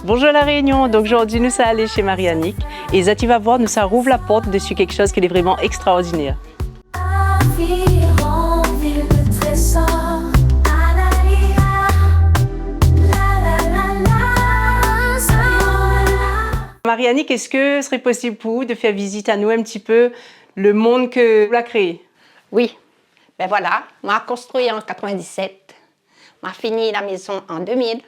Bonjour La Réunion, donc aujourd'hui nous sommes allés chez Marie-Annick et ça tu vas voir, nous ça rouvre la porte dessus quelque chose qui est vraiment extraordinaire. Marie-Annick, est-ce que ce serait possible pour vous de faire visite à nous un petit peu le monde que vous avez créé? Oui, ben voilà, on a construit en 97, on a fini la maison en 2000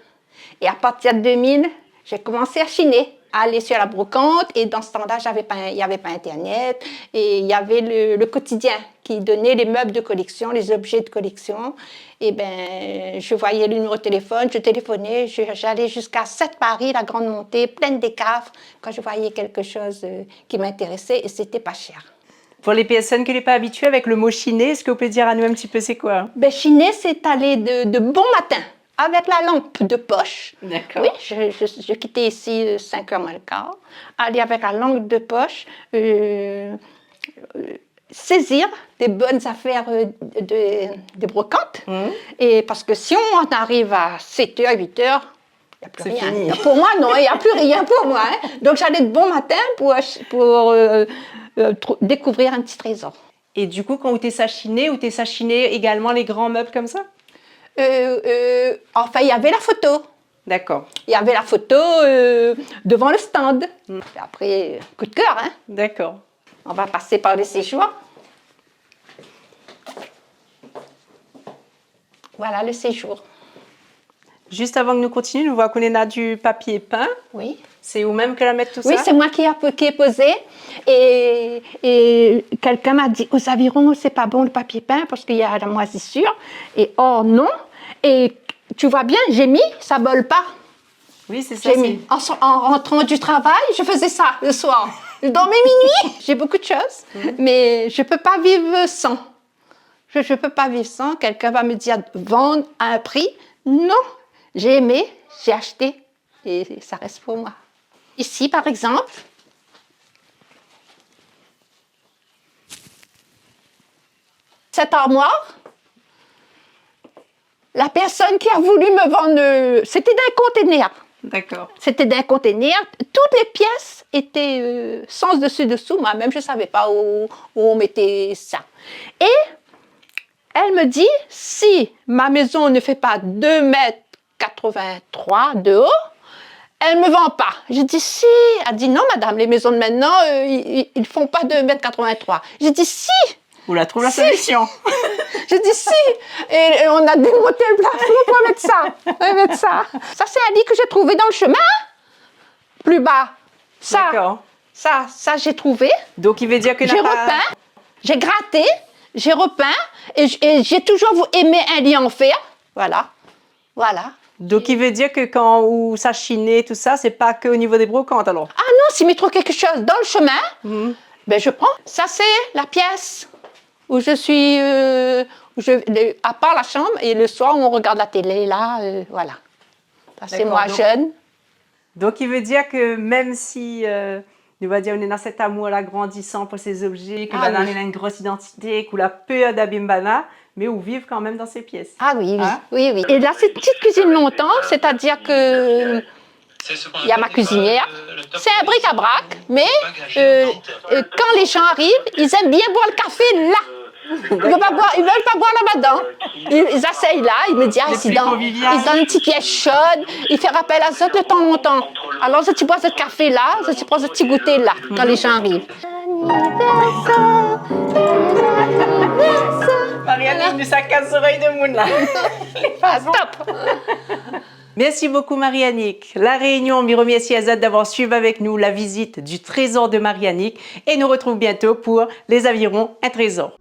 et à partir de 2000, j'ai commencé à chiner, à aller sur la brocante et dans ce temps-là, il n'y avait pas Internet et il y avait le quotidien qui donnait les meubles de collection, les objets de collection. Et ben, je voyais le numéro de téléphone, je téléphonais, j'allais jusqu'à 7 Paris, la grande montée, pleine d'écaves, quand je voyais quelque chose qui m'intéressait et c'était pas cher. Pour les personnes qui ne sont pas habituées avec le mot chiner, est-ce que vous pouvez dire à nous un petit peu c'est quoi? Ben, chiner, c'est aller de bon matin avec la lampe de poche. D'accord. Oui, je quittais ici 5h moins le quart. Aller avec la lampe de poche, saisir des bonnes affaires de brocante. Et parce que si on arrive à 7h, 8h, il n'y a plus rien. Fini. Pour moi, non, il n'y a plus rien pour moi. Hein. Donc j'allais de bon matin pour découvrir un petit trésor. Et du coup, quand vous t'es chiner, vous t'es chiner également les grands meubles comme ça? Enfin, il y avait la photo. D'accord. Il y avait la photo devant le stand. Et après, coup de cœur, hein. D'accord. On va passer par le séjour. Voilà le séjour. Juste avant que nous continuions, nous voyons qu'on a du papier peint. Oui. C'est vous-même qui la mettre tout ça? Oui, c'est moi qui ai posé. Et quelqu'un m'a dit, aux avirons, c'est pas bon le papier peint parce qu'il y a la moisissure. Et or, non. Et tu vois bien, j'ai mis, ça vole pas. Oui, c'est ça. J'ai mis. En rentrant du travail, je faisais ça le soir. Je dormais minuit. J'ai beaucoup de choses, mais je peux pas vivre sans. Je peux pas vivre sans. Quelqu'un va me dire vendre à un prix. Non, j'ai aimé, j'ai acheté et ça reste pour moi. Ici, par exemple, cette armoire, la personne qui a voulu me vendre, c'était d'un conteneur. D'accord. C'était d'un conteneur. Toutes les pièces étaient sans dessus-dessous. Moi-même, je ne savais pas où on mettait ça. Et elle me dit, si ma maison ne fait pas 2,83 m de haut, elle ne me vend pas. Je dis si. Elle dit non, madame, les maisons de maintenant, ils ne font pas 2,83 m. Je dis si. Vous la trouvez la solution? Je dis si. Et on a démonté le plafond pour mettre ça. On va mettre ça. Ça, c'est un lit que j'ai trouvé dans le chemin. Plus bas. D'accord. Ça, j'ai trouvé. Donc, il veut dire que J'ai repeint, j'ai gratté, j'ai repeint et j'ai toujours aimé un lit en fer. Voilà. Voilà. Donc, il veut dire que quand vous sachinez tout ça, c'est pas qu'au niveau des brocantes, alors? Ah non, s'il me trouve quelque chose dans le chemin, ben je prends. Ça, c'est la pièce où je suis, à part la chambre, et le soir, on regarde la télé, là, voilà. Ça, c'est moi jeune. Donc, il veut dire que même si, on va dire, on est dans cet amour-là grandissant pour ces objets, que on a une grosse identité, qu'on a peur d'Abimbana, mais on vit quand même dans ces pièces. Ah oui, oui, Hein? oui, oui. Et là, c'est une petite cuisine montante, c'est-à-dire que il y a ma cuisinière. C'est un bric-à-brac, mais quand les gens arrivent, ils aiment bien boire le café là. Ils ne veulent pas boire là-bas. Ils asseyent là, ils me disent, ah, ils donnent une petite pièce chaude, ils font appel à ça de temps en temps. Alors, si tu bois ce café là, si tu prends ce petit goûter là, quand les gens arrivent. Marie-Annick, nous ça casse l'oreille de monde là. Stop. Merci beaucoup Marie-Annick. La Réunion, me remercie Azad d'avoir suivi avec nous la visite du trésor de Marie-Annick et nous retrouvons bientôt pour Les Avirons, un trésor.